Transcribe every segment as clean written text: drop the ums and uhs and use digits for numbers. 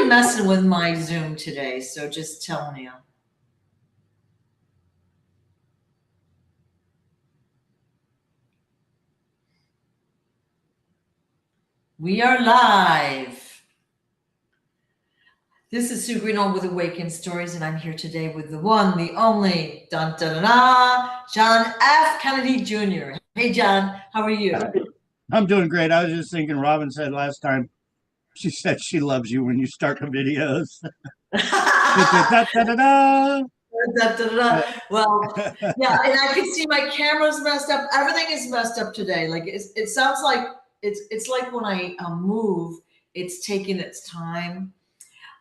really messing with my Zoom today, so just telling you. We are live. This is Sue Greenall with Awakened Stories, and I'm here today with the one, the only, dun, dun, dun, dun, John F. Kennedy Jr. Hey, John, how are you? I'm doing great. I was just thinking, Robin said last time, she said she loves you when you start the videos. Da, da, da, da. Well, yeah, and I can see my camera's messed up. Everything is messed up today. Like it sounds like it's like when I move, it's taking its time.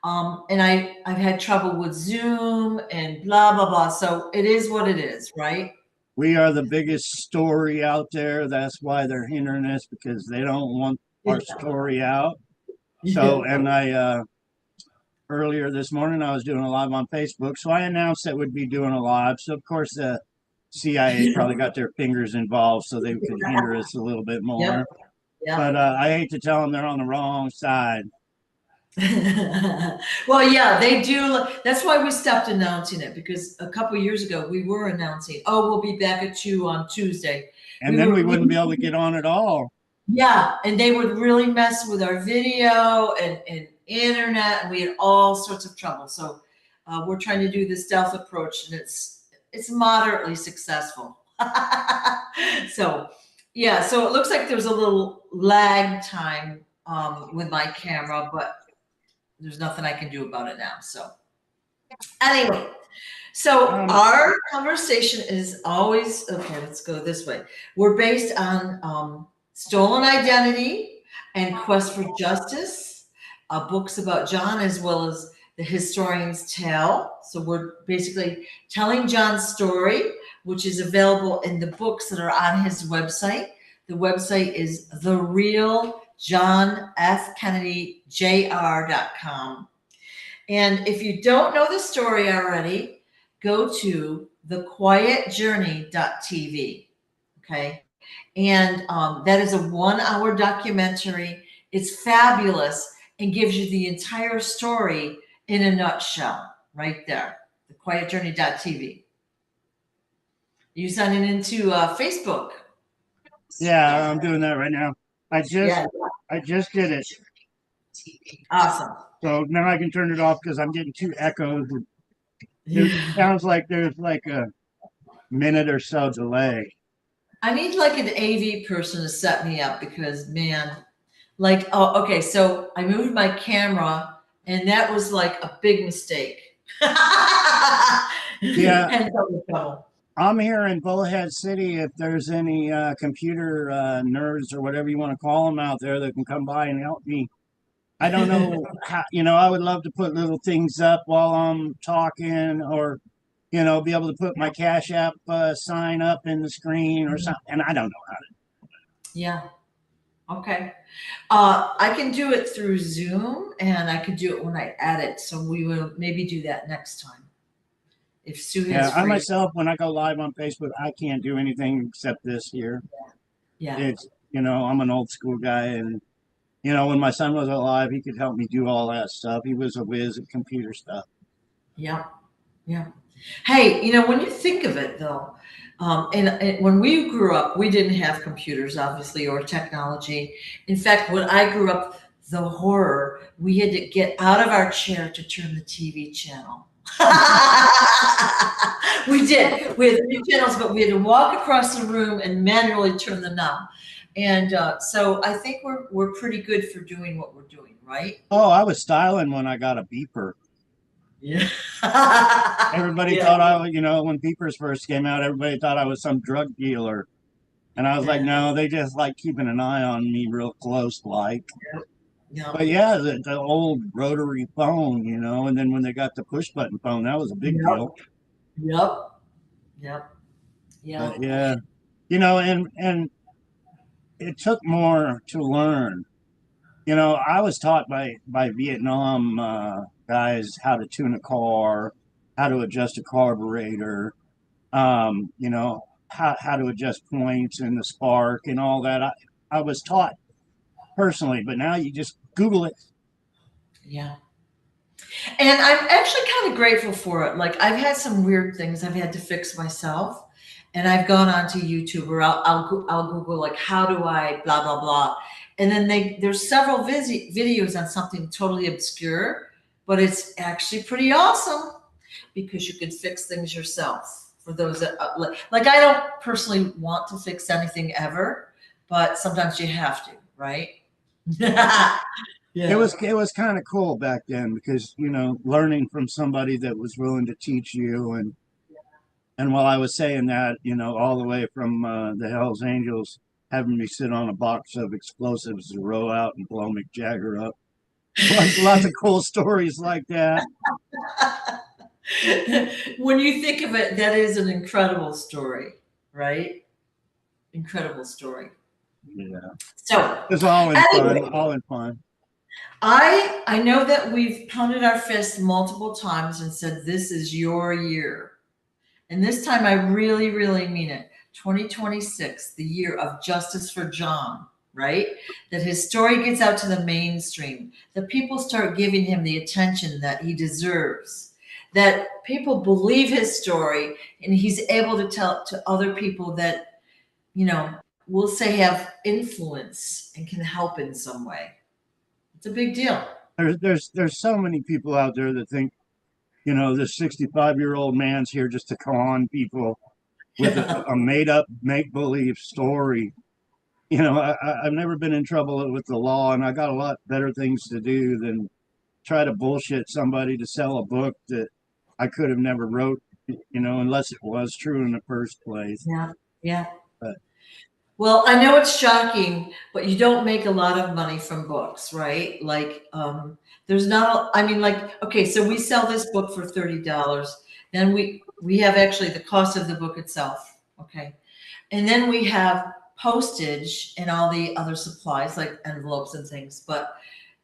And I've had trouble with Zoom and blah blah blah. So it is what it is, right? We are the biggest story out there. That's why they're hindering us, because they don't want our story out. So, and I earlier this morning I was doing a live on Facebook, so I announced that we'd be doing a live. So of course the CIA probably got their fingers involved so they could hinder us a little bit more. Yep. Yep. But I hate to tell them they're on the wrong side. Well, yeah, they do. That's why we stopped announcing it, because a couple years ago we were announcing, oh, we'll be back at 2 on Tuesday. And then we wouldn't be able to get on at all. Yeah, and they would really mess with our video and internet, and we had all sorts of trouble. So we're trying to do the stealth approach, and it's moderately successful. So yeah, so it looks like there's a little lag time with my camera, but there's nothing I can do about it now. So anyway, so our conversation is always, okay, let's go this way. We're based on stolen identity and quest for justice, books about John, as well as the historian's tale. So we're basically telling John's story, which is available in the books that are on his website. The website is therealjohnfkennedyjr.com. And if you don't know the story already, go to thequietjourney.tv. Okay. And that is a 1-hour documentary. It's fabulous and gives you the entire story in a nutshell right there. Thequietjourney.tv. You signing into Facebook? Yeah, I'm doing that right now. I just did it. Awesome. So now I can turn it off because I'm getting 2 echoes. It sounds like there's like a minute or so delay. I need like an AV person to set me up, because man, like, oh, okay, so I moved my camera and that was like a big mistake. Yeah. I'm here in Bullhead City. If there's any computer nerds or whatever you want to call them out there that can come by and help me. I don't know how, I would love to put little things up while I'm talking, or, be able to put my Cashapp sign up in the screen or something. And I don't know how to. Yeah. Okay. I can do it through Zoom, and I can do it when I edit. So we will maybe do that next time. If Sue has I myself, when I go live on Facebook, I can't do anything except this here. Yeah. It's, I'm an old school guy, and, when my son was alive, he could help me do all that stuff. He was a whiz at computer stuff. Yeah. Yeah. Hey, when you think of it though, and when we grew up, we didn't have computers, obviously, or technology. In fact, when I grew up, the horror, we had to get out of our chair to turn the TV channel. We did. We had 3 channels, but we had to walk across the room and manually turn the knob. And so I think we're pretty good for doing what we're doing, right? Oh, I was styling when I got a beeper. Yeah. Everybody thought when beepers first came out, everybody thought I was some drug dealer. And I was like, no, they just like keeping an eye on me real close, like. Yeah. But yeah, the old rotary phone, and then when they got the push button phone, that was a big deal. Yep. But yeah, and it took more to learn. I was taught by Vietnam guys how to tune a car, how to adjust a carburetor, how to adjust points and the spark and all that. I was taught personally, but now you just Google it. Yeah. And I'm actually kind of grateful for it. Like I've had some weird things I've had to fix myself, and I've gone onto YouTube or I'll Google like how do I blah blah blah, and then there's several videos on something totally obscure, but it's actually pretty awesome because you can fix things yourself. For those that like I don't personally want to fix anything ever, but sometimes you have to, right? It Yeah. was kind of cool back then because learning from somebody that was willing to teach you, and while I was saying that, all the way from the Hells Angels having me sit on a box of explosives to roll out and blow Mick Jagger up. Lots of cool stories like that. When you think of it, that is an incredible story, right? Incredible story. Yeah. So, It's all in fun, anyway, all in fun. I know that we've pounded our fists multiple times and said this is your year. And this time I really, really mean it. 2026, the year of justice for John, right? That his story gets out to the mainstream, that people start giving him the attention that he deserves, that people believe his story and he's able to tell it to other people that, we'll say have influence and can help in some way. It's a big deal. There's so many people out there that think, this 65-year-old man's here just to con people with a made up make believe story. I've never been in trouble with the law, and I got a lot better things to do than try to bullshit somebody to sell a book that I could have never wrote, unless it was true in the first place. Yeah. Yeah. But Well, I know it's shocking, but you don't make a lot of money from books, right? Like, there's not, I mean, like, okay, so we sell this book for $30. Then we have actually the cost of the book itself. Okay. And then we have postage and all the other supplies like envelopes and things. But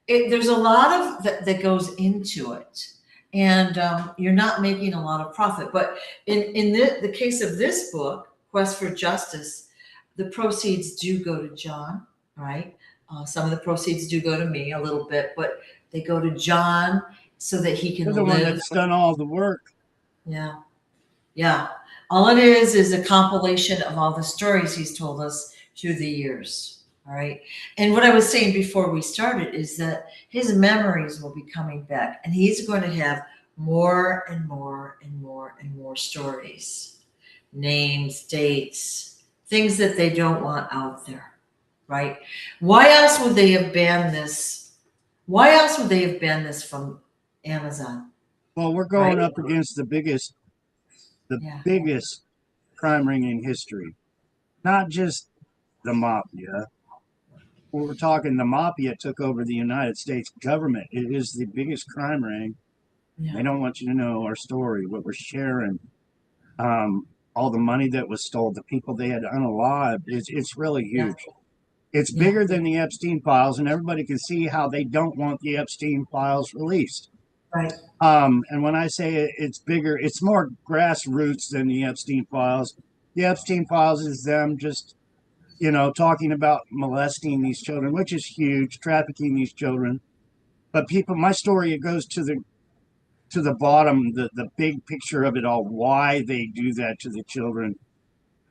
there's a lot of that goes into it. And you're not making a lot of profit. But in the case of this book, Quest for Justice, the proceeds do go to John, right? Some of the proceeds do go to me a little bit, but they go to John so that he you're can the one live. that's done all the work. Yeah. Yeah. All it is a compilation of all the stories he's told us through the years. All right. And what I was saying before we started is that his memories will be coming back and he's going to have more and more and more and more stories, names, dates, things that they don't want out there. Right. Why else would they have banned this? Why else would they have banned this from Amazon? Well, we're Right. going up against the Yeah. biggest crime ring in history, not just the mafia. We're talking the mafia took over the United States government. It is the biggest crime ring. They Yeah. don't want you to know our story, what we're sharing, um, all the money that was stolen, the people they had unalived. It's really Yeah. huge. It's Yeah. bigger than the Epstein files, and everybody can see how they don't want the Epstein files released. Right. And when I say it's bigger, it's more grassroots than the Epstein files. The Epstein files is them just, talking about molesting these children, which is huge, trafficking these children. But people, my story, it goes to the bottom, the big picture of it all, why they do that to the children,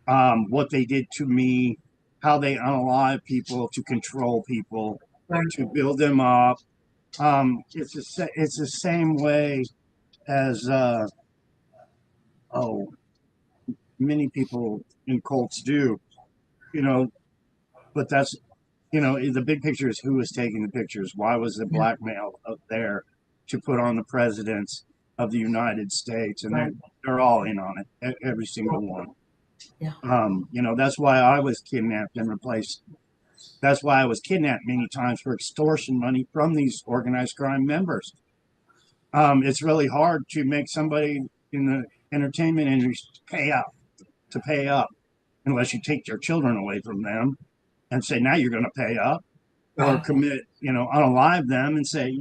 what they did to me, how they unalive people to control people, Right. to build them up. It's the same way as oh, many people in cults do, you know. But that's the big picture is who was taking the pictures. Why was the Yeah. blackmail up there to put on the presidents of the United States, and they're Right. they're all in on it, every single one. Yeah. That's why I was kidnapped and replaced. That's why I was kidnapped many times for extortion money from these organized crime members. It's really hard to make somebody in the entertainment industry pay up unless you take their children away from them and say now you're going to pay up or Right. commit, unalive them and say,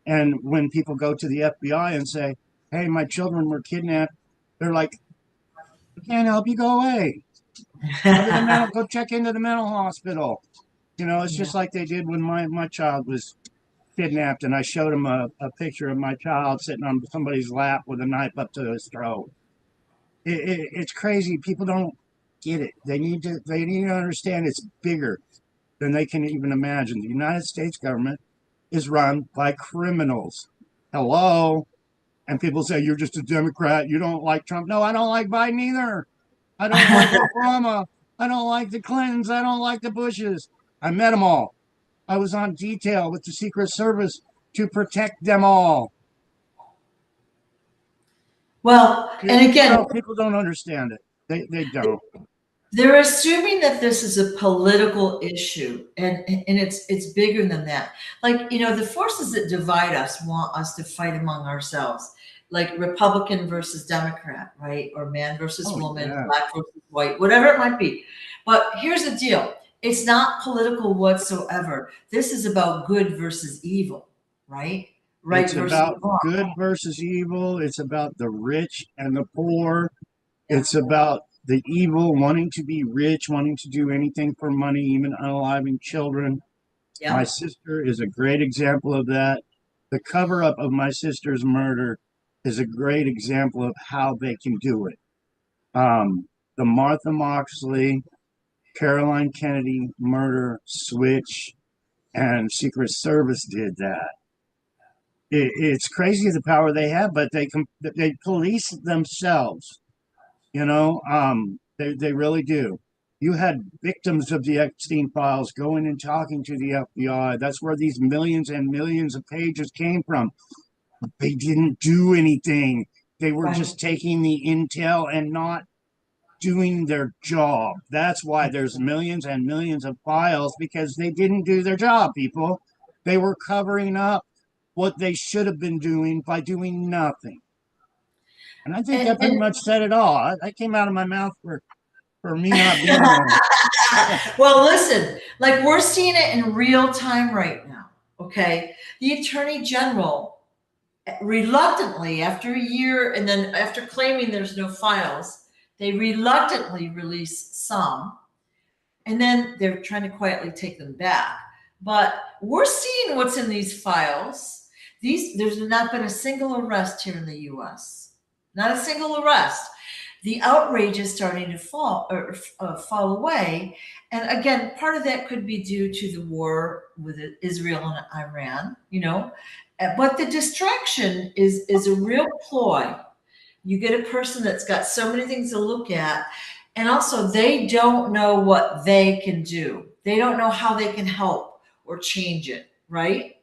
and when people go to the FBI and say, hey, my children were kidnapped, they're like, we can't help you, go away. Go check into the mental hospital. It's Yeah. just like they did when my child was kidnapped, and I showed him a picture of my child sitting on somebody's lap with a knife up to his throat. It's crazy. People don't get it. They need to understand it's bigger than they can even imagine. The United States government is run by criminals. Hello. And people say, you're just a Democrat. You don't like Trump. No, I don't like Biden either. I don't like Obama. I don't like the Clintons. I don't like the Bushes. I met them all. I was on detail with the Secret Service to protect them all. Well, and again, people don't understand it. They don't. They're assuming that this is a political issue, and it's bigger than that. Like, you know, the forces that divide us want us to fight among ourselves, like Republican versus Democrat, right? Or man versus woman, black versus white, whatever it might be. But here's the deal. It's not political whatsoever. This is about good versus evil, right? Right. It's about good versus evil. It's about the rich and the poor. Yeah. It's about the evil wanting to be rich, wanting to do anything for money, even unaliving children. Yeah. My sister is a great example of that. The cover-up of my sister's murder is a great example of how they can do it. The Martha Moxley, Caroline Kennedy murder switch, and Secret Service did that. It's crazy the power they have, but they police themselves. You know, they really do. You had victims of the Epstein files going and talking to the FBI. That's where these millions and millions of pages came from. They didn't do anything. They were just taking the intel and not doing their job. That's why there's millions and millions of files, because they didn't do their job, people. They were covering up what they should have been doing by doing nothing. And I think that pretty much said it all. That came out of my mouth for me not being there. Well, listen, like we're seeing it in real time right now, okay? The Attorney General reluctantly, after a year, and then after claiming there's no files, they reluctantly release some, and then they're trying to quietly take them back. But we're seeing what's in these files. There's not been a single arrest here in the U.S. Not a single arrest. The outrage is starting to fall away. And again, part of that could be due to the war with Israel and Iran, you know. But the distraction is a real ploy. You get a person that's got so many things to look at, and also they don't know what they can do. They don't know how they can help or change it, right?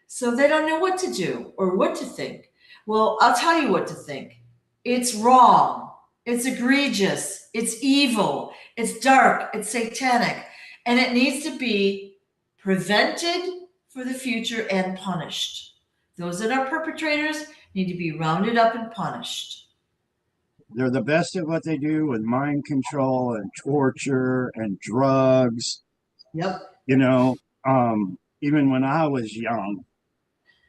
So they don't know what to do or what to think. Well, I'll tell you what to think. It's wrong. It's egregious. It's evil. It's dark. It's satanic. And it needs to be prevented for the future and punished. Those that are perpetrators need to be rounded up and punished. They're the best at what they do with mind control and torture and drugs. Yep. You know, even when I was young,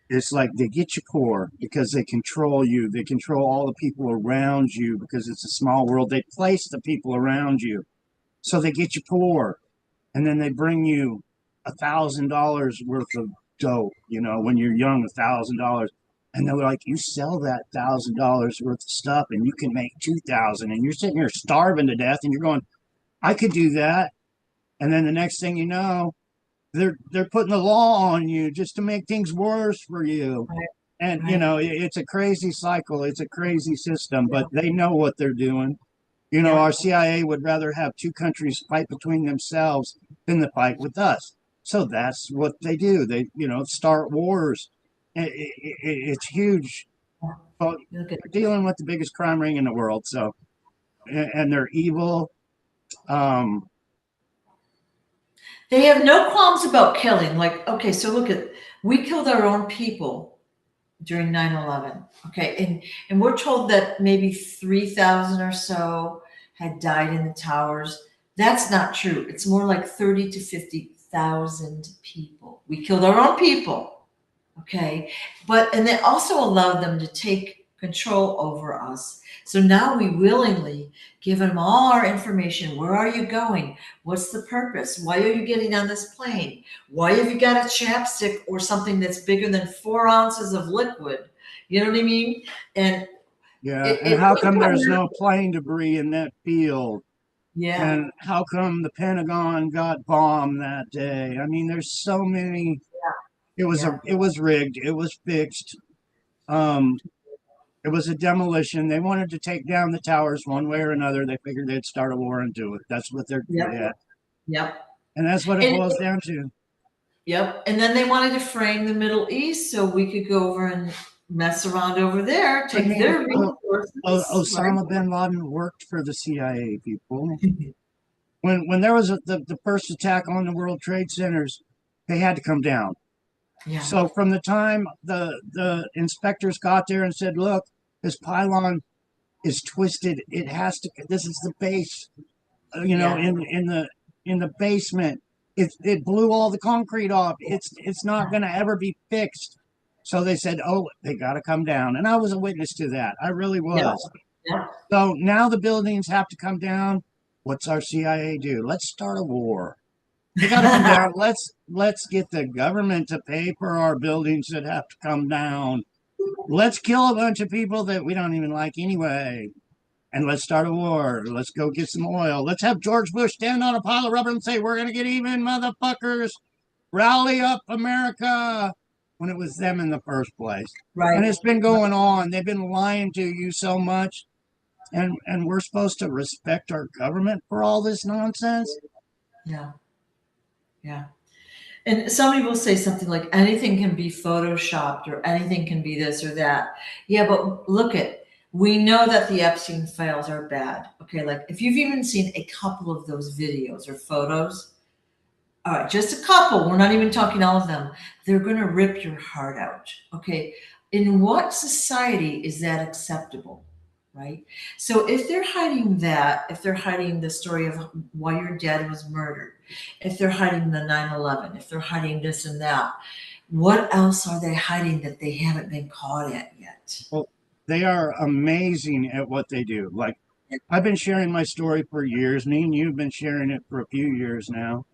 it's like they get you poor because they control you. They control all the people around you because it's a small world. They place the people around you. So they get you poor. And then they bring you $1,000 worth of dope, you know, when you're young, $1,000. And they're like, you sell that $1,000 worth of stuff and you can make 2,000. And you're sitting here starving to death and you're going, I could do that. And then the next thing you know, they're putting the law on you just to make things worse for you. Right. And, you know, it's a crazy cycle. It's a crazy system, but they know what they're doing. You know, our CIA would rather have two countries fight between themselves than to fight with us. So that's what they do. They, you know, start wars. It's huge. Well, they're dealing with the biggest crime ring in the world. So, and they're evil. They have no qualms about killing. Like, okay, so look we killed our own people during 9/11. Okay, and we're told that maybe 3,000 or so had died in the towers. That's not true. It's more like 30 to 50,000 people. We killed our own people. Okay, and they also allowed them to take control over us. So now we willingly give them all our information. Where are you going? What's the purpose? Why are you getting on this plane? Why have you got a chapstick or something that's bigger than 4 ounces of liquid? You know what I mean? And Yeah, and it how come there's no plane debris in that field? yeah, And how come the Pentagon got bombed that day? I mean, there's so many. yeah, It was rigged. It was fixed. Um, it was a demolition. They wanted to take down the towers one way or another. They figured they'd start a war and do it. That's what they're good yep, at, yep. and that's what it And boils down to. yep. And then they wanted to frame the Middle East so we could go over and mess around over there, I take mean, their resources, right? Osama bin Laden worked for the CIA people. When there was the first attack on the World Trade Centers, they had to come down. Yeah, So from the time the inspectors got there and said, "Look, this pylon is twisted. It has to. This is the base. yeah, In the basement. It blew all the concrete off. It's not going to ever be fixed." So they said, "Oh, they got to come down." And I was a witness to that. I really yeah, was. yeah. So now the buildings have to come down. What's our CIA do? Let's start a war. They got to come down. Let's get the government to pay for our buildings that have to come down. Let's kill a bunch of people that we don't even like anyway. And let's start a war. Let's go get some oil. Let's have George Bush stand on a pile of rubber and say, "We're going to get even, motherfuckers. Rally up, America." When it was them in the first place. And Right. it's been going on. They've been lying to you so much. And we're supposed to respect our government for all this nonsense. Yeah, yeah. And some people say something like anything can be photoshopped or anything can be this or that. Yeah, but look at, we know that the Epstein files are bad. Okay, like if you've even seen a couple of those videos or photos, all right, just a couple, we're not even talking all of them, they're going to rip your heart out. Okay, in what society is that acceptable? Right? So if they're hiding that, if they're hiding the story of why your dad was murdered, if they're hiding the 9/11, if they're hiding this and that, what else are they hiding that they haven't been caught at yet? Well, they are amazing at what they do. Like, I've been sharing my story for years. Me and you've been sharing it for a few years now.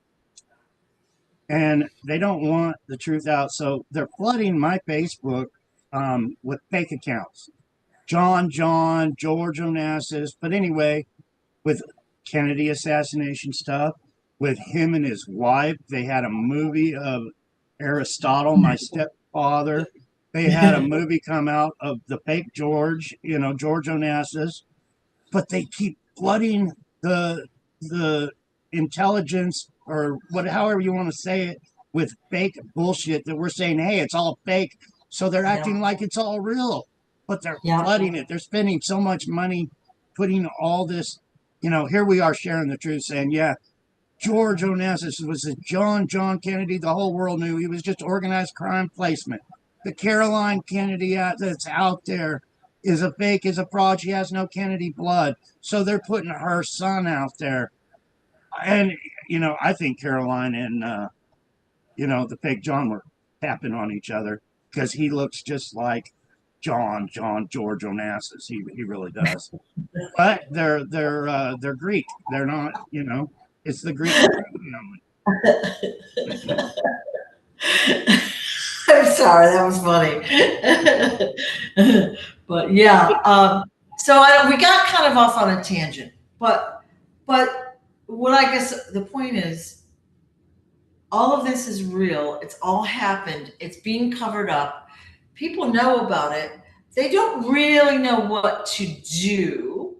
And they don't want the truth out. So they're flooding my Facebook with fake accounts. John, George Onassis. But anyway, with Kennedy assassination stuff, with him and his wife, they had a movie of Aristotle, my stepfather. They had a movie come out of the fake George, George Onassis, but they keep flooding the intelligence or however you want to say it, with fake bullshit that we're saying, hey, it's all fake. So they're Yeah, acting like it's all real, but they're yeah, flooding it. They're spending so much money putting all this, here we are sharing the truth saying, yeah, George Onassis was a John Kennedy. The whole world knew he was just organized crime placement. The Caroline Kennedy that's out there is a fake, is a fraud. She has no Kennedy blood. So they're putting her son out there. And, I think Caroline and, the fake John were tapping on each other because he looks just like George Onassis. He really does. But they're Greek. They're not, it's the Greek. I'm sorry, that was funny. But yeah, so we got kind of off on a tangent, but what I guess the point is, all of this is real. It's all happened. It's being covered up. People know about it. They don't really know what to do,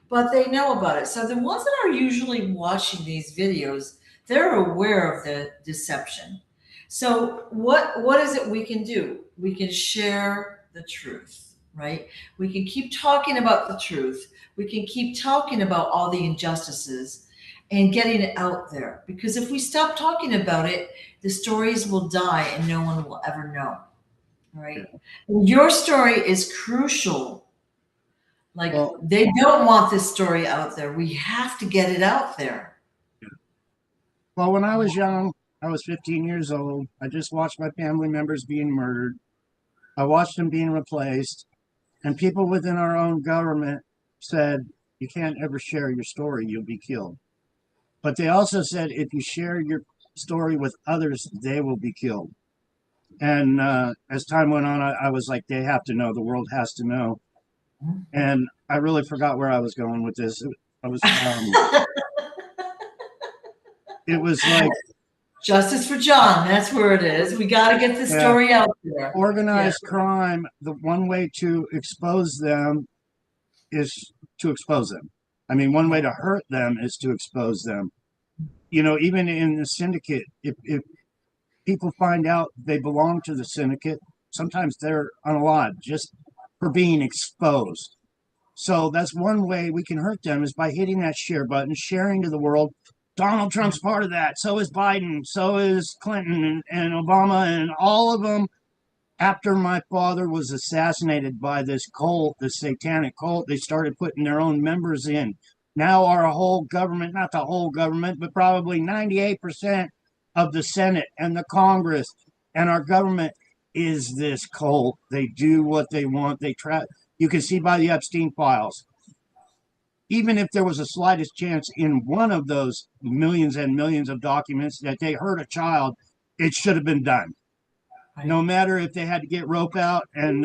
but they know about it. So the ones that are usually watching these videos, they're aware of the deception. So what is it we can do? We can share the truth, right? We can keep talking about the truth. We can keep talking about all the injustices and getting it out there. Because if we stop talking about it, the stories will die and no one will ever know. All right. Your story is crucial. Like Well, they don't want this story out there. We have to get it out there. well, when I was young, I was 15 years old. I just watched my family members being murdered. I watched them being replaced. And people within our own government said, you can't ever share your story, you'll be killed. But they also said, if you share your story with others, they will be killed. And as time went on, I was like, they have to know, the world has to know. And I really forgot where I was going with this. I was, it was like justice for John. That's where it is. We got to get the story out there. Organized crime. The one way to expose them is to expose them. I mean, one way to hurt them is to expose them. You know, even in the syndicate, if people find out they belong to the syndicate, sometimes they're unalived just for being exposed. So that's one way we can hurt them, is by hitting that share button, sharing to the world. Donald Trump's part of that. So is Biden. So is Clinton and Obama and all of them. After my father was assassinated by this cult, this satanic cult, they started putting their own members in. Now our whole government, not the whole government, but probably 98% of the Senate and the Congress and our government is this cult. They do what they want. They try. You can see by the Epstein files. Even if there was a slightest chance in one of those millions and millions of documents that they hurt a child, it should have been done. Right. No matter if they had to get rope out. And,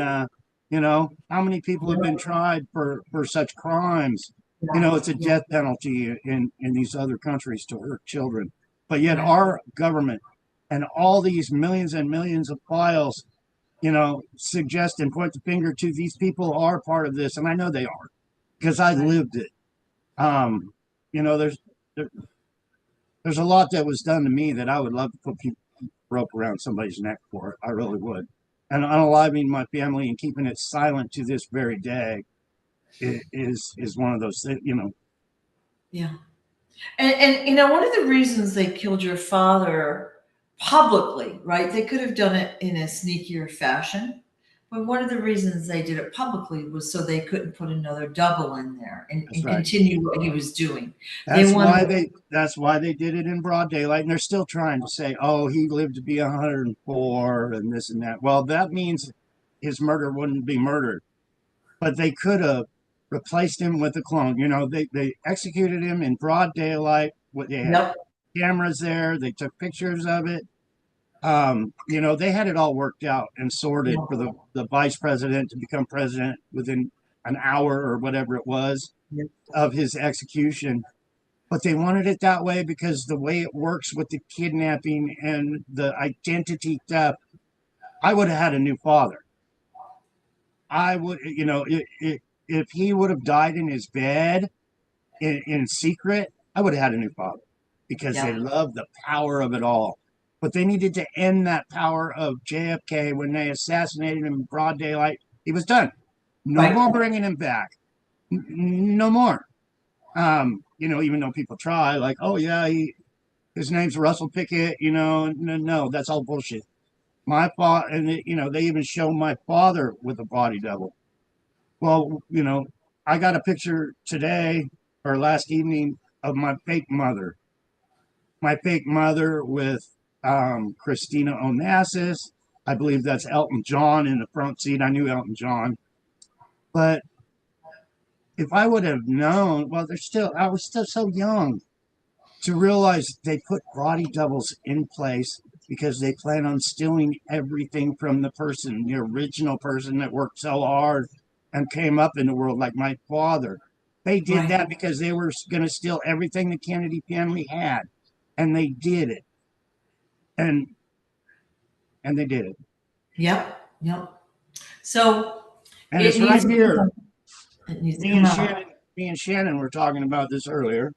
you know, how many people have been tried for such crimes? You know, it's a death penalty in these other countries to hurt children. But yet our government and all these millions and millions of files, you know, suggest and point the finger to these people are part of this. And I know they are, because I lived it. You know, there's a lot that was done to me that I would love to put rope around somebody's neck for it. I really would. And unaliving my family and keeping it silent to this very day is one of those things, you know. Yeah. And you know, one of the reasons they killed your father publicly, right? They could have done it in a sneakier fashion. But one of the reasons they did it publicly was so they couldn't put another double in there and continue what he was doing. That's why they did it in broad daylight. And they're still trying to say, oh, he lived to be 104 and this and that. Well, that means his murder wouldn't be murdered. But they could have replaced him with a clone. You know, they executed him in broad daylight. They had cameras there. They took pictures of it. You know, they had it all worked out and sorted for the vice president to become president within an hour or whatever it was of his execution. But they wanted it that way because the way it works with the kidnapping and the identity theft, I would have had a new father. I would, you know, if he would have died in his bed in secret, I would have had a new father, because they love the power of it all. But they needed to end that power of JFK when they assassinated him in broad daylight. He was done. No more bringing him back. No more. You know, even though people try, like, oh yeah, his name's Russell Pickett. You know, no, that's all bullshit. My father, and you know, they even show my father with a body double. Well, you know, I got a picture today or last evening of my fake mother. My fake mother with Christina Onassis. I believe that's Elton John in the front seat. I knew Elton John. But if I would have known, well, I was still so young to realize they put body doubles in place because they plan on stealing everything from the person, the original person that worked so hard and came up in the world, like my father. They did that because they were going to steal everything the Kennedy family had. And they did it. And they did it. Yep. So, and it's right here. Me and Shannon were talking about this earlier.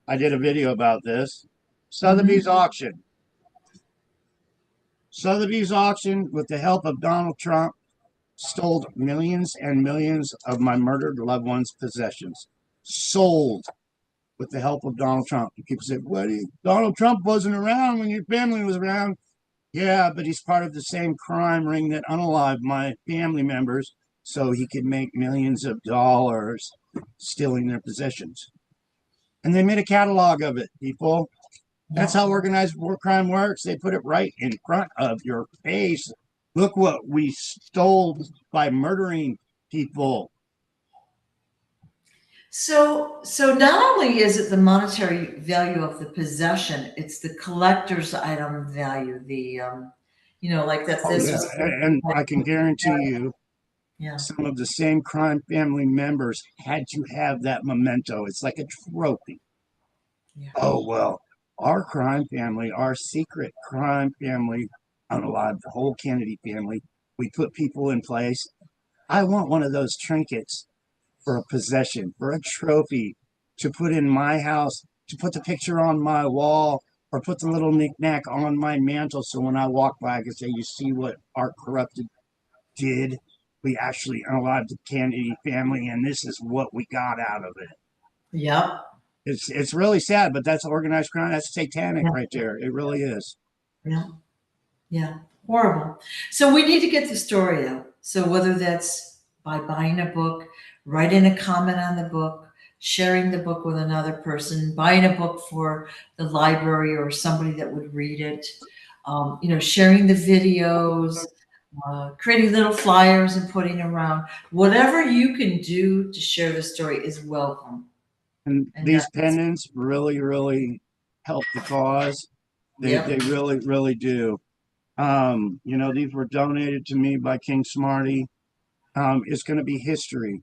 I did a video about this. Sotheby's auction. Sotheby's auction, with the help of Donald Trump, stole millions and millions of my murdered loved ones' possessions. Sold with the help of Donald Trump. People say, "What? Donald Trump wasn't around when your family was around." Yeah, but he's part of the same crime ring that unalived my family members, so he could make millions of dollars stealing their possessions. And they made a catalog of it, people. That's how organized war crime works. They put it right in front of your face. Look what we stole by murdering people. So not only is it the monetary value of the possession, it's the collector's item value. Like that. Oh This yeah, was. and I can guarantee you, Yeah. some of the same crime family members had to have that memento. It's like a trophy. Yeah. Oh well, our crime family, our secret crime family, unalive the whole Kennedy family. We put people in place. I want one of those trinkets for a possession, for a trophy to put in my house, to put the picture on my wall, or put the little knickknack on my mantle. So when I walk by, I can say, "You see what Art Corrupted did? We actually unalived the Kennedy family, and this is what we got out of it." Yep. It's really sad, but that's organized crime. That's satanic Yeah. right there. It really is. Yeah. Yeah. Horrible. So we need to get the story out. So whether that's by buying a book, writing a comment on the book, sharing the book with another person, buying a book for the library or somebody that would read it, sharing the videos, creating little flyers and putting around. Whatever you can do to share the story is welcome. And And these that's, pendants really, really help the cause. They yep. really, really do. These were donated to me by King Smarty. It's going to be history.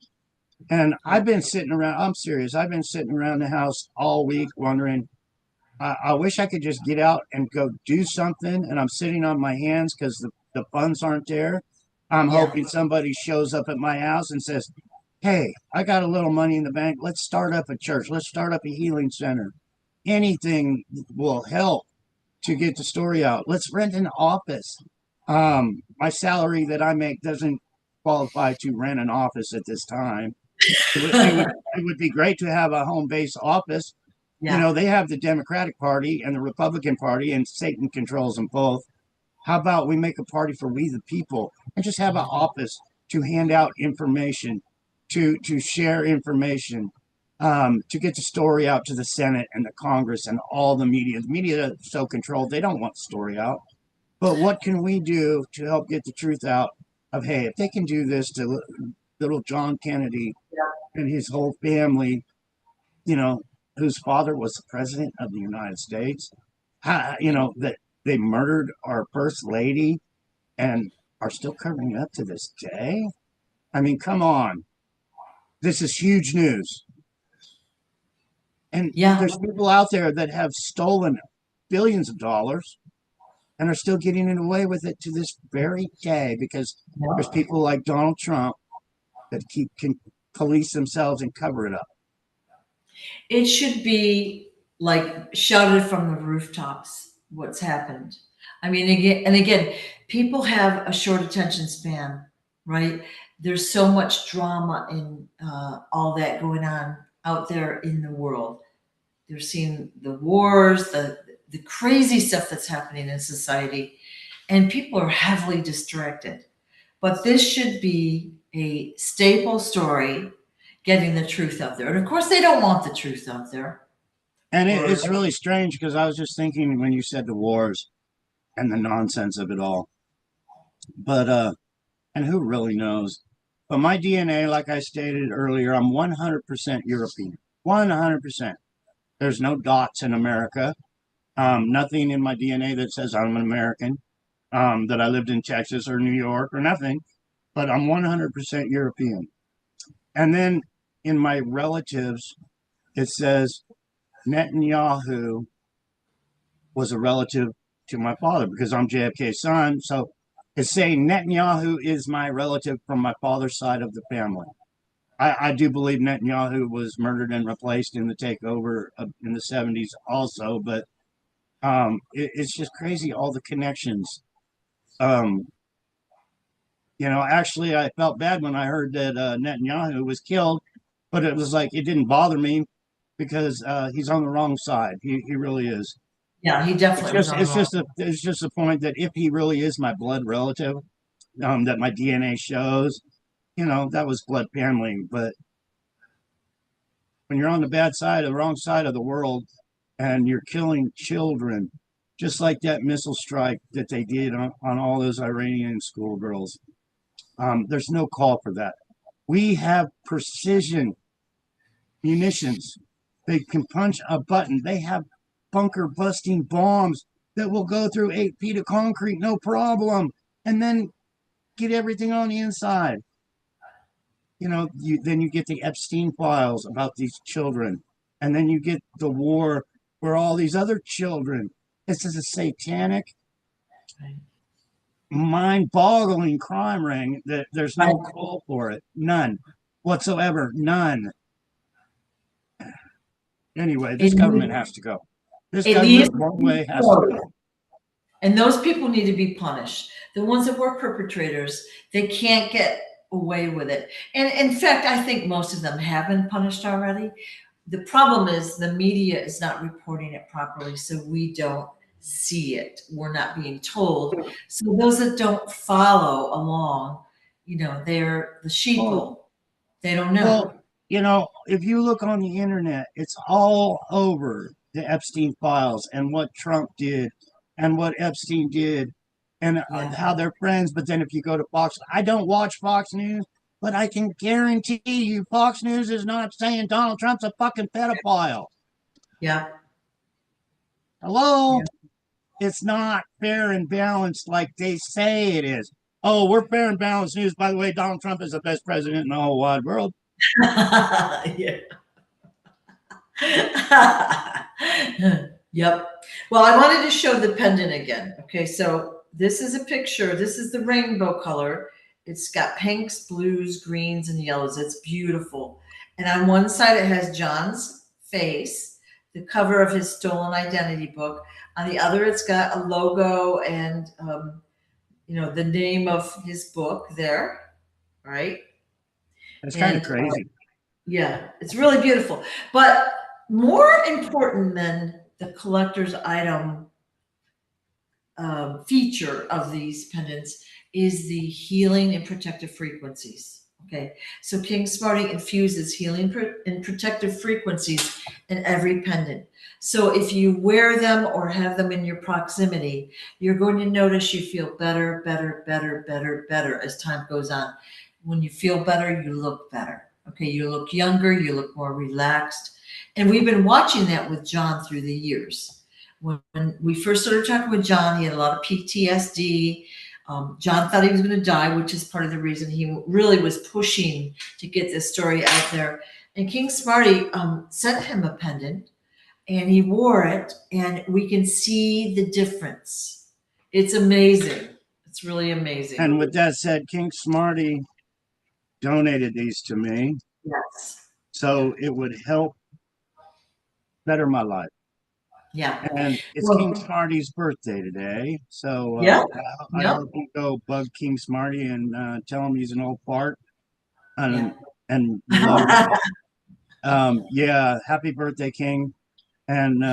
And I've Yep. been sitting around, I'm serious, I've been sitting around the house all week wondering, I wish I could just get out and go do something. And I'm sitting on my hands because the funds aren't there. I'm Yeah. hoping somebody shows up at my house and says, "Hey, I got a little money in the bank. Let's start up a church. Let's start up a healing center. Anything will help to get the story out. Let's rent an office." My salary that I make doesn't qualify to rent an office at this time. It would be great to have a home based office. Yeah. They have the Democratic Party and the Republican Party, and Satan controls them both. How about we make a party for we the people and just have an office to hand out information, to share information, to get the story out to the Senate and the Congress and all the media. The media is so controlled, they don't want the story out. But what can we do to help get the truth out of, hey, if they can do this to little John Kennedy and his whole family, you know, whose father was the president of the United States, that they murdered our first lady and are still covering up to this day. I mean, come on. This is huge news. And Yeah. there's people out there that have stolen billions of dollars and are still getting away with it to this very day because there's Yeah. people like Donald Trump that can police themselves and cover it up. It should be like shouted from the rooftops what's happened. I mean, again, people have a short attention span, right? There's so much drama and all that going on out there in the world. They're seeing the wars, the crazy stuff that's happening in society, and people are heavily distracted. But this should be a staple story, getting the truth out there. And of course, they don't want the truth out there. And Or it's really strange because I was just thinking when you said the wars and the nonsense of it all. But and who really knows? But my DNA, like I stated earlier, I'm 100% European. 100%. There's no dots in America. Nothing in my DNA that says I'm an American, that I lived in Texas or New York or nothing. But I'm 100% European. And then in my relatives, it says Netanyahu was a relative to my father because I'm JFK's son. So it's saying Netanyahu is my relative from my father's side of the family. I do believe Netanyahu was murdered and replaced in the takeover in the 70s also, but it's just crazy all the connections. Um, actually, I felt bad when I heard that Netanyahu was killed, but it was like it didn't bother me because he's on the wrong side. He really is. yeah, he It's definitely was just on the it's wrong. just a it's just a point that if he really is my blood relative, that my DNA shows, that was blood family. But when you're on the bad side, the wrong side of the world, and you're killing children, just like that missile strike that they did on all those Iranian schoolgirls, there's no call for that. We have precision munitions. They can punch a button. They have bunker busting bombs that will go through 8 feet of concrete, no problem, and then get everything on the inside. Then you get the Epstein files about these children, and then you get the war where all these other children. This is a satanic, mind-boggling crime ring that there's no call for it, none whatsoever, none. Anyway, this government has to go. This government, one way, has to go. And those people need to be punished. The ones that were perpetrators, they can't get away with it. And in fact, I think most of them have been punished already. The problem is the media is not reporting it properly, so we don't see it. We're not being told. So those that don't follow along, they're the sheeple. They don't know. Well, if you look on the internet, it's all over the Epstein files and what Trump did and what Epstein did and how they're friends. But then if you go to Fox, I don't watch Fox News, but I can guarantee you Fox News is not saying Donald Trump's a fucking pedophile. Yeah. Hello? Yeah. It's not fair and balanced like they say it is. Oh, we're fair and balanced news. By the way, Donald Trump is the best president in the whole wide world. Yeah. Yep. Well, I wanted to show the pendant again. Okay, so this is a picture. This is the rainbow color. It's got pinks, blues, greens, and yellows. It's beautiful. And on one side, it has John's face, the cover of his stolen identity book. On the other, it's got a logo and, the name of his book there, right? That's kind of crazy. Yeah, it's really beautiful. But more important than the collector's item feature of these pendants is the healing and protective frequencies. Okay, so King Smarty infuses healing and protective frequencies in every pendant. So if you wear them or have them in your proximity, you're going to notice you feel better, better, better, better, better as time goes on. When you feel better, you look better. Okay, you look younger, you look more relaxed. And we've been watching that with John through the years. When we first started talking with John, he had a lot of PTSD. John thought he was going to die, which is part of the reason he really was pushing to get this story out there. And King Smarty sent him a pendant, and he wore it, and we can see the difference. It's amazing. It's really amazing. And with that said, King Smarty donated these to me. Yes. So it would help better my life. Yeah. And it's King Smarty's birthday today. So I hope you go bug King Smarty and tell him he's an old fart. And happy birthday, King. And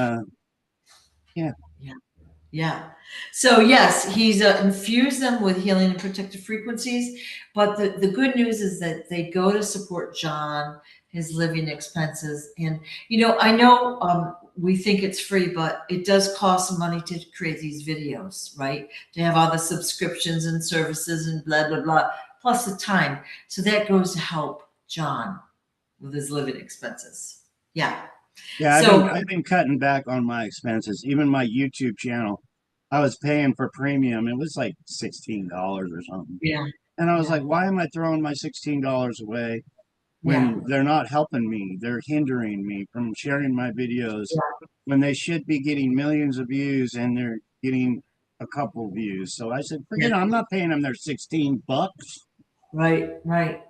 Yeah. So yes, he's infused them with healing and protective frequencies. But the good news is that they go to support John, his living expenses. And, I know we think it's free, but it does cost money to create these videos, right? To have all the subscriptions and services and blah, blah, blah, plus the time. So that goes to help John with his living expenses. Yeah. Yeah, so I've been cutting back on my expenses. Even my YouTube channel, I was paying for premium. It was like $16 or something. Yeah. And I was like, why am I throwing my $16 away when they're not helping me? They're hindering me from sharing my videos when they should be getting millions of views and they're getting a couple views. So I said, forget it. I'm not paying them their $16. Right.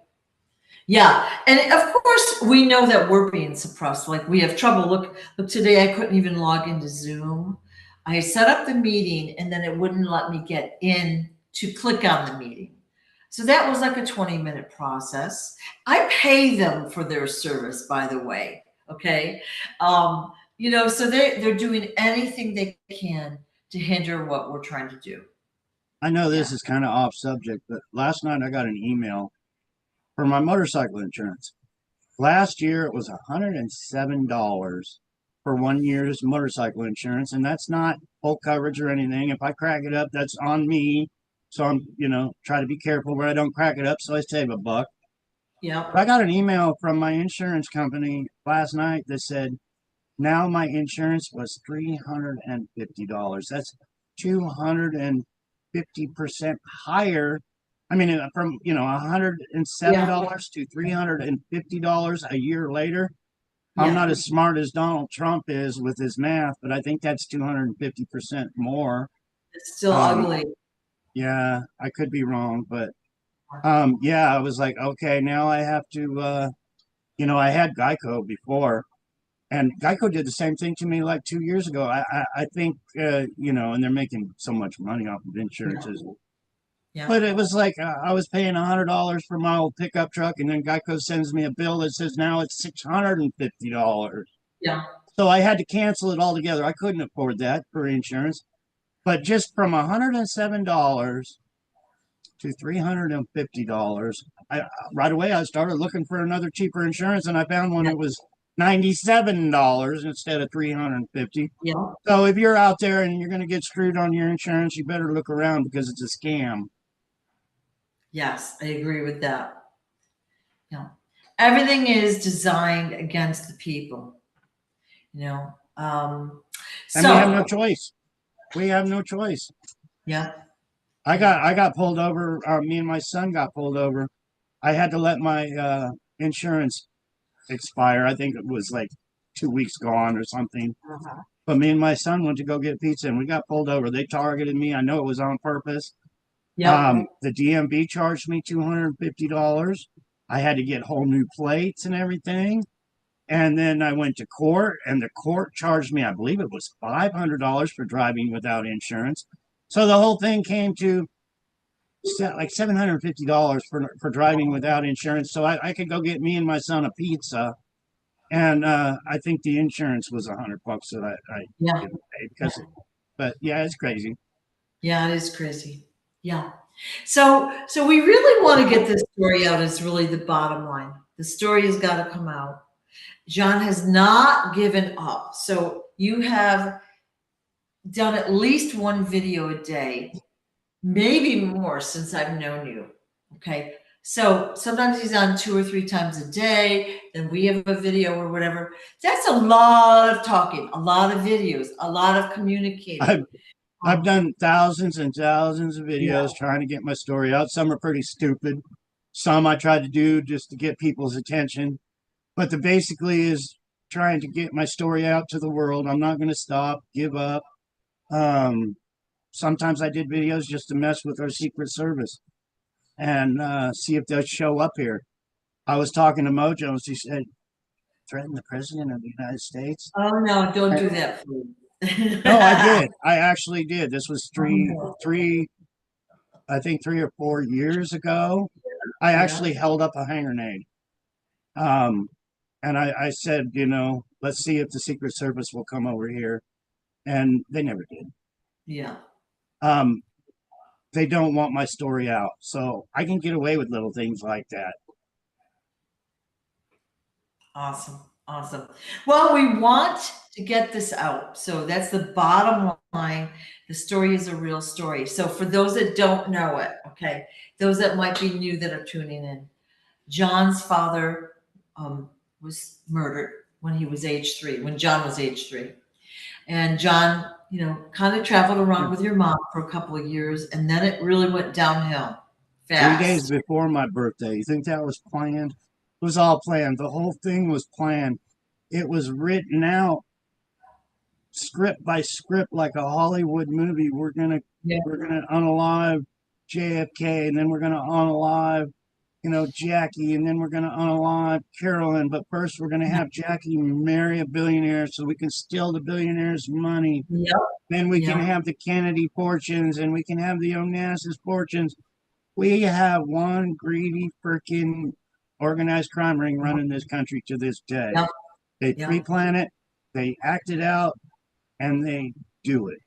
Yeah, and of course we know that we're being suppressed. Like we have trouble. Look today I couldn't even log into Zoom. I set up the meeting and then it wouldn't let me get in to click on the meeting. So that was like a 20-minute process. I pay them for their service, by the way. Okay. So they're doing anything they can to hinder what we're trying to do. I know this is kind of off subject, but last night I got an email for my motorcycle insurance. Last year it was $107 for 1 year's motorcycle insurance, and that's not full coverage or anything. If I crack it up, that's on me. So I'm, try to be careful where I don't crack it up, so I save $1. Yeah. I got an email from my insurance company last night that said now my insurance was $350. That's 250% higher. I mean, from $107 to $350 a year later. I'm not as smart as Donald Trump is with his math, but I think that's 250% more. It's still ugly. Yeah, I could be wrong, but yeah, I was like, okay, now I have to I had Geico before, and Geico did the same thing to me like 2 years ago. I think and they're making so much money off of insurances. Yeah. But it was like I was paying $100 for my old pickup truck, and then Geico sends me a bill that says now it's $650. Yeah. So I had to cancel it altogether. I couldn't afford that for insurance. But just from $107 to $350, right away I started looking for another cheaper insurance, and I found one that was $97 instead of $350. Yeah. So if you're out there and you're going to get screwed on your insurance, you better look around because it's a scam. Yes, I agree with that. Yeah. Everything is designed against the people, and we have no choice. We have no choice. Yeah. I got pulled over. Me and my son got pulled over. I had to let my insurance expire. I think it was like 2 weeks gone or something. But me and my son went to go get pizza, and we got pulled over. They targeted me. I know it was on purpose. Yeah. The DMV charged me $250. I had to get whole new plates and everything. And then I went to court, and the court charged me, I believe it was $500 for driving without insurance. So the whole thing came to like $750 for driving without insurance. So I could go get me and my son a pizza. And I think the insurance was $100 that I didn't pay but yeah, it's crazy. Yeah, it is crazy. Yeah. So we really want to get this story out is really the bottom line. The story has got to come out. John has not given up. So you have done at least one video a day, maybe more since I've known you. Okay. So sometimes he's on 2 or 3 times a day. Then we have a video or whatever. That's a lot of talking, a lot of videos, a lot of communicating. I've done thousands and thousands of videos trying to get my story out. Some are pretty stupid. Some I tried to do just to get people's attention. But the basically is trying to get my story out to the world. I'm not going to stop, give up. Sometimes I did videos just to mess with our Secret Service and see if they'll show up here. I was talking to Mojo, and she said, threaten the president of the United States? Oh, no, don't do that, please. No, I did. I actually did. This was I think 3 or 4 years ago. I actually held up a hand grenade. And I said, let's see if the Secret Service will come over here. And they never did. Yeah. They don't want my story out. So I can get away with little things like that. Awesome. Awesome. Well, we want to get this out. So that's the bottom line. The story is a real story. So for those that don't know it, okay, those that might be new that are tuning in, John's father was murdered when he was age 3, when John was age 3. And John, kind of traveled around with your mom for a couple of years, and then it really went downhill fast. 3 days before my birthday. You think that was planned? It was all planned. The whole thing was planned. It was written out script by script like a Hollywood movie. We're gonna unalive JFK, and then we're gonna unalive Jackie, and then we're gonna unalive Carolyn. But first, we're gonna have Jackie marry a billionaire so we can steal the billionaire's money. Yep. Then we can have the Kennedy fortunes, and we can have the Onassis fortunes. We have one greedy freaking organized crime ring running this country to this day. Yep. They pre-plan it, they act it out, and they do it.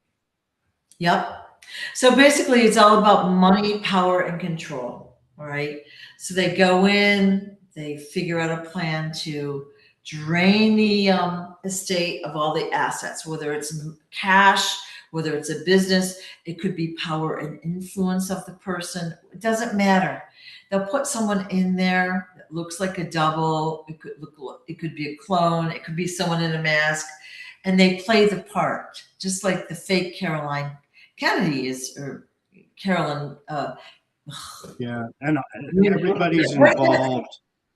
Yep. So basically, it's all about money, power, and control. All right. So they go in, they figure out a plan to drain the estate of all the assets, whether it's cash, whether it's a business, it could be power and influence of the person. It doesn't matter. They'll put someone in there that looks like a double. It could be a clone. It could be someone in a mask, and they play the part, just like the fake Caroline Kennedy is, or Carolyn. Yeah, and everybody's involved.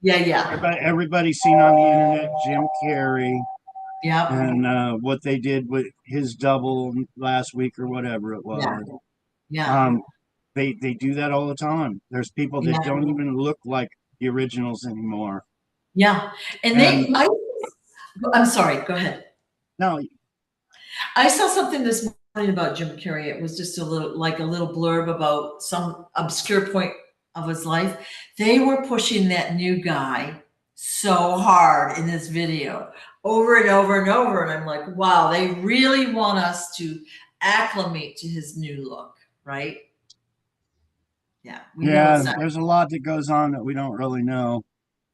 Yeah. Everybody's seen on the internet Jim Carrey Yeah. and what they did with his double last week or whatever it was. Yeah. They do that all the time. There's people that Yeah. don't even look like the originals anymore. Yeah. And I'm sorry, go ahead. No, I saw something this morning about Jim Carrey. It was just a little blurb about some obscure point of his life. They were pushing that new guy so hard in this video over and over and over. And I'm like, wow, they really want us to acclimate to his new look, right? Yeah. There's a lot that goes on that we don't really know.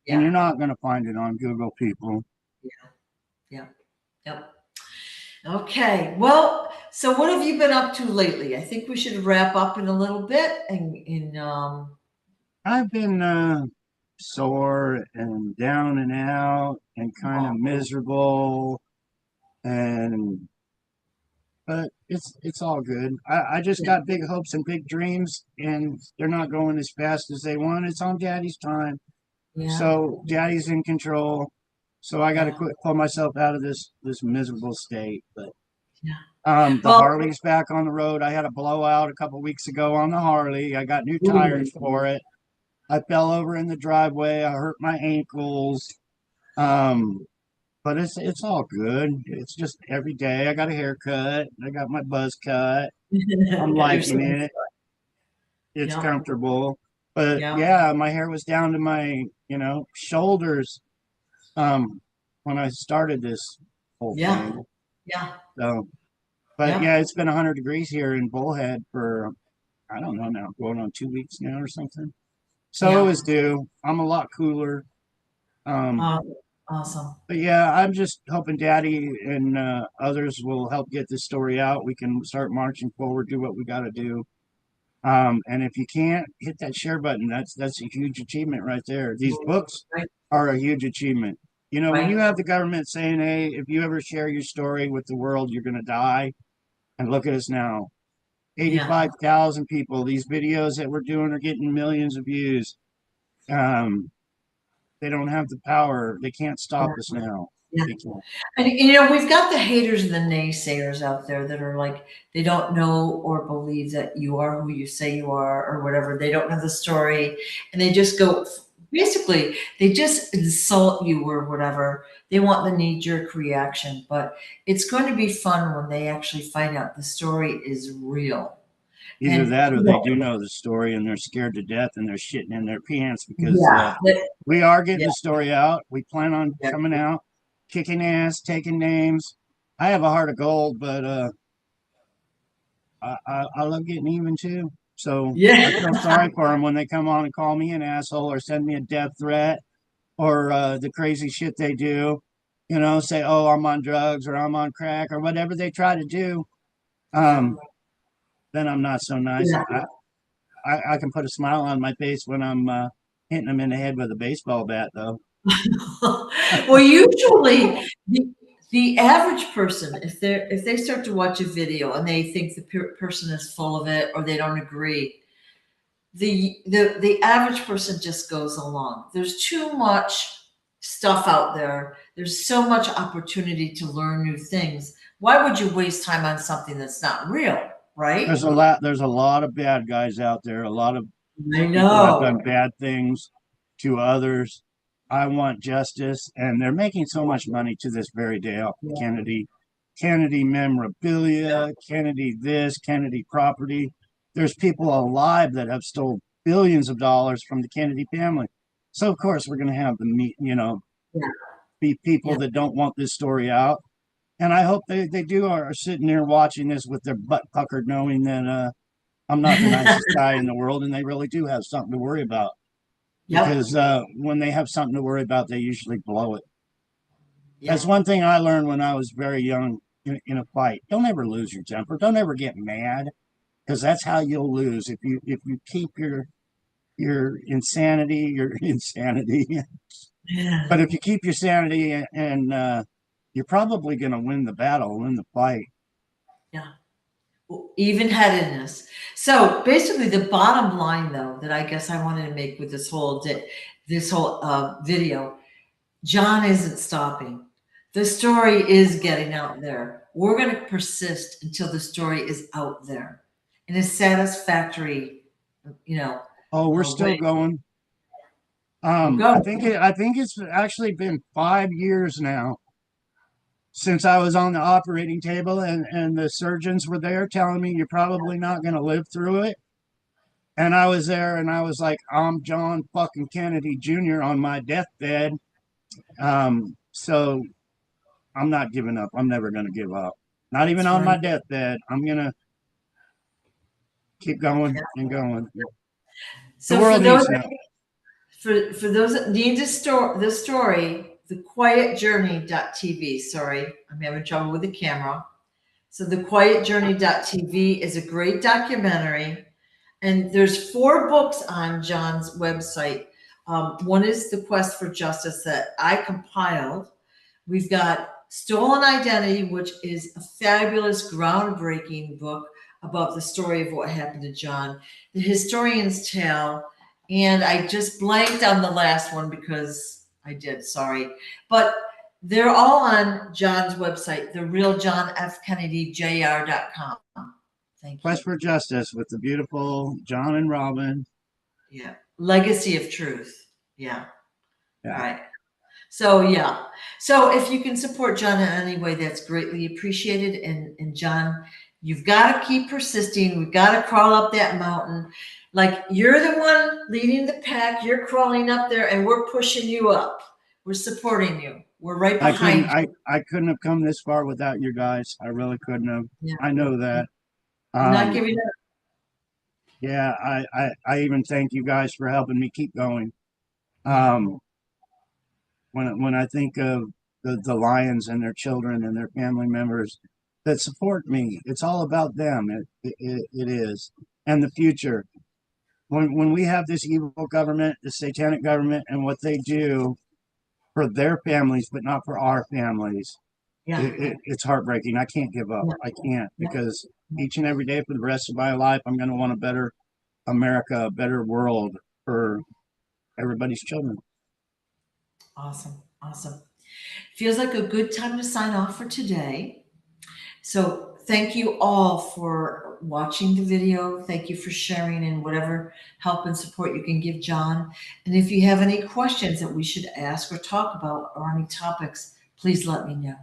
Yeah. And you're not going to find it on Google, people. Yep. Okay. Well, so what have you been up to lately? I think we should wrap up in a little bit. I've been sore and down and out and kind of miserable, but it's all good. I just got big hopes and big dreams, and they're not going as fast as they want. It's on Daddy's time. Yeah. So Daddy's in control. So I got to pull myself out of this miserable state. But the Harley's back on the road. I had a blowout a couple weeks ago on the Harley. I got new tires for it. I fell over in the driveway. I hurt my ankles. But it's all good. It's just every day. I got a haircut. I got my buzz cut. I'm liking it. It's comfortable. But my hair was down to my, shoulders when I started this whole thing. So, but it's been 100 degrees here in Bullhead for, I don't know now, going on 2 weeks now or something. So it was due. I'm a lot cooler. Awesome. But I'm just hoping Daddy and others will help get this story out. We can start marching forward, do what we got to do. And if you can't, hit that share button. That's a huge achievement right there. These books are a huge achievement. When you have the government saying, hey, if you ever share your story with the world, you're going to die. And look at us now. 85,000 people. These videos that we're doing are getting millions of views. They don't have the power. They can't stop us now. And we've got the haters and the naysayers out there that are like, they don't know or believe that you are who you say you are or whatever. They don't know the story, and they just go, basically they just insult you or whatever. They want the knee-jerk reaction. But it's going to be fun when they actually find out the story is real. Either that or they do know the story and they're scared to death and they're shitting in their pants because we are getting the story out. We plan on coming out, kicking ass, taking names. I have a heart of gold, but I love getting even too. So I feel sorry for them when they come on and call me an asshole or send me a death threat or the crazy shit they do. Say, oh, I'm on drugs or I'm on crack or whatever they try to do. Then I'm not so nice. I can put a smile on my face when I'm hitting them in the head with a baseball bat, though. Well, usually the average person, if they start to watch a video and they think the person is full of it or they don't agree, the average person just goes along. There's too much stuff out there. There's so much opportunity to learn new things. Why would you waste time on something that's not real? Right. There's a lot of bad guys out there. A lot of people have done bad things to others. I want justice, and they're making so much money to this very day off of Kennedy memorabilia, Kennedy this, Kennedy property. There's people alive that have stole billions of dollars from the Kennedy family. So of course we're going to have be people that don't want this story out. And I hope they are sitting there watching this with their butt puckered, knowing that I'm not the nicest guy in the world, and they really do have something to worry about. Because when they have something to worry about, they usually blow it. That's one thing I learned when I was very young. in a fight. Don't ever lose your temper. Don't ever get mad, because that's how you'll lose. If you keep your insanity, your insanity. Yeah. But if you keep your sanity, and you're probably going to win the battle, win the fight. Yeah. Even-headedness. So basically, the bottom line, though, that I guess I wanted to make with this whole video, John isn't stopping. The story is getting out there. We're going to persist until the story is out there in a satisfactory, you know, Oh, we're still way. going. We're going. I think it's actually been 5 years now since I was on the operating table, and the surgeons were there telling me you're probably not going to live through it. And I was there, and I was like, I'm John fucking Kennedy Jr. on my deathbed. So I'm not giving up. I'm never going to give up. Not even That's on right. my deathbed. I'm going to keep going Yeah. and going. The So world needs to know. for those that need the story, the Quiet Journey.tv. Sorry, I'm having trouble with the camera. So the Quiet Journey.tv is a great documentary. And there's 4 books on John's website. One is The Quest for Justice that I compiled. We've got Stolen Identity, which is a fabulous, groundbreaking book about the story of what happened to John. The Historian's Tale, and I just blanked on the last one because I did, sorry. But they're all on John's website, therealjohnfkennedy.jr.com. Thank you. Quest for Justice with the beautiful John and Robin. Yeah. Legacy of Truth. Yeah. Yeah. All right. So yeah. So if you can support John in any way, that's greatly appreciated. And John, you've got to keep persisting. We've got to crawl up that mountain. Like you're the one leading the pack. You're crawling up there and we're pushing you up. We're supporting you. We're right behind you. I couldn't have come this far without you guys. I really couldn't have. Yeah. I know that. You're not giving up. Yeah, I even thank you guys for helping me keep going. Yeah. When I think of the Lions and their children and their family members that support me, it's all about them. It is. And the future. When we have this evil government, the satanic government, and what they do for their families, but not for our families, Yeah. it's heartbreaking. I can't give up. I can't, because each and every day for the rest of my life, I'm going to want a better America, a better world for everybody's children. Awesome. Awesome. Feels like a good time to sign off for today. So thank you all for watching the video. Thank you for sharing and whatever help and support you can give John. And if you have any questions that we should ask or talk about or any topics, please let me know.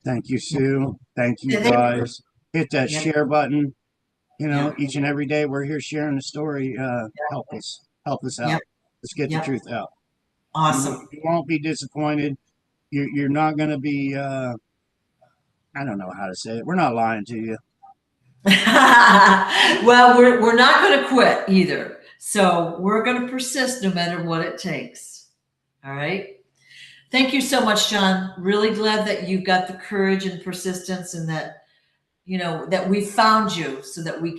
Thank you, Sue. Thank you, guys. Hit that share button. You know, each and every day we're here sharing the story. Help us out. Let's get the truth out. Awesome. You won't be disappointed. You're not going to be, I don't know how to say it. We're not lying to you. Well, we're not going to quit either. So we're going to persist no matter what it takes. All right. Thank you so much, John. Really glad that you got the courage and persistence and that, you know, that we found you so that we